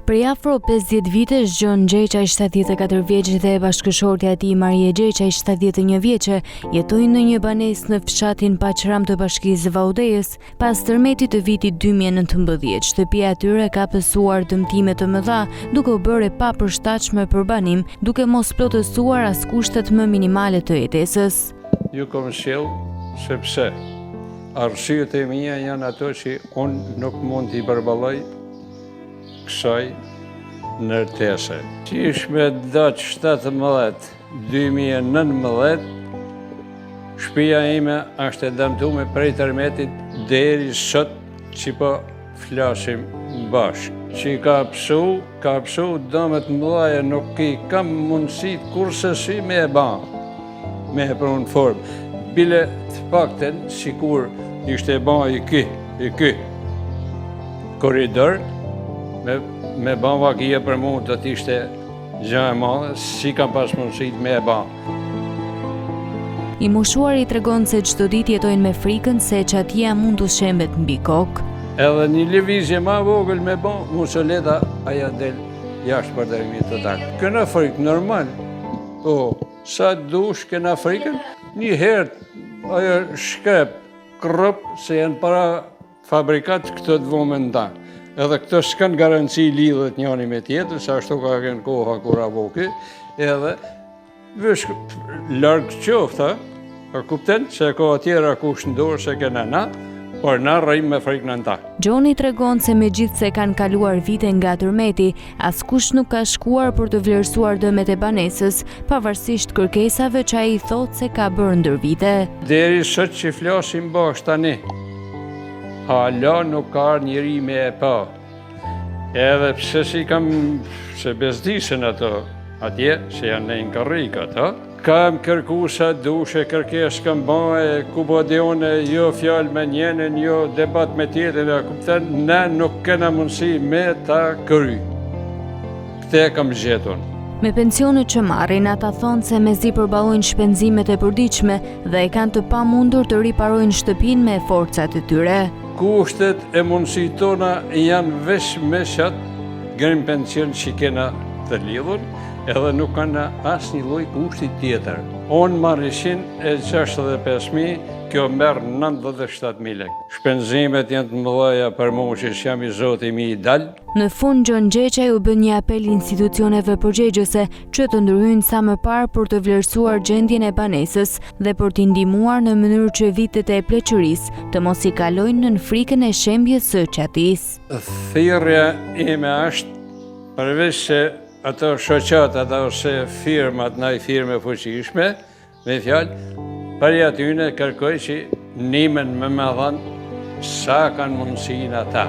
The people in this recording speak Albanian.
Për afro 50 vitesh, Gjon Gjeçaj 74 vjeç dhe bashkëshortja e tij Marie Gjeçaj 71 vjeçe jetojnë në një banesë në fshatin Paqram të bashkisë Vaudejës. Pas tërmetit të vitit 2019, shtëpia e tyre ka pësuar dëmtime të mëdha, duke u bërë e papërshtatshme për banim, duke mos plotësuar as kushtet më minimale të jetesës. Ju kom sjell sepse arsyet e mia janë ato që unë nuk mund t'i përballoj kësaj ndërtese. Që ish me datë 17, 2019, shtëpia ime është e dëmtuar prej tërmetit deri sot që po flasim bashkë. Që ka pësu dëmet mëdha, nuk i kam mundësi kurse si me e ba, me e prunë formë. Bile të pakten, sikur ishte e ba i ky koridor, me ban vakia për mu do t'ishte gjë e madhe, si kam pas mundësit me e ban. I mushuari tregon se çdo ditë jetojnë me frikën se çatia mund t'u shembet mbi kokë. Edhe një lëvizje ma vogël me ban, musoleta aja del jashtë përderimi total. Këna frikë, normal. Po, sa dush këna frikën, një herë ajo shkrep, krop, se janë para fabrikat këtë të vëmën ta. Edhe këto s'kan garanci lidhet njëri me tjetër, sa ashtu ka kënë koha kur avoki, edhe vesh largë qofta, a kupten se ka tjera kush ndorë se kena na, por na rrim me frikën në ta. Gjoni tregon se me gjithë se kanë kaluar vite nga tërmeti, askush nuk ka shkuar për të vlerësuar dëmet e banesës, pavarësisht kërkesave që ai thotë se ka bërë ndër vite. Deri sot që flasim bashkë tani, hala nuk ka njëri me e pa. Edhe pse si kam se bezdisën ato atje, se janë në inkarrika ato, kam kërku sa dushe, kërkes kam baje, ku bodjone, jo fjallë me njenën, jo debat me tjetën, a kupten, ne nuk kena mundësi me ta kry. Këte kam gjeton. Me pensionet që marrin, ata thonë se mezi përballojnë shpenzimet e përdiqme dhe e kanë të pamundur të riparojnë shtëpinë me forcat e tyre. Kushtet e mundësi tona janë veç me qatë grim pension që kena të lidhur, edhe nuk kanë asë një lloj kushti tjetër. Unë marrishin e 65.000, kjo merë 97.000 lekë. Shpenzimet janë të mëdha për mua që jam i zoti mi i dal. Në fund, Gjon Gjeçaj u bën një apel institucioneve përgjegjëse që të ndryhyjnë sa më parë për të vlerësuar gjendjen e banesës dhe për t'i ndihmuar në mënyrë që vitet e pleqërisë të mos i kalojnë në frikën e shembjes së qatisë. Thirrja ime është përveç se ato shoqat, ato ose firmat, naj firme fuqishme, me fjalë, për atyne kërkoj që nimen me dhanë sa kanë mundësinë ata.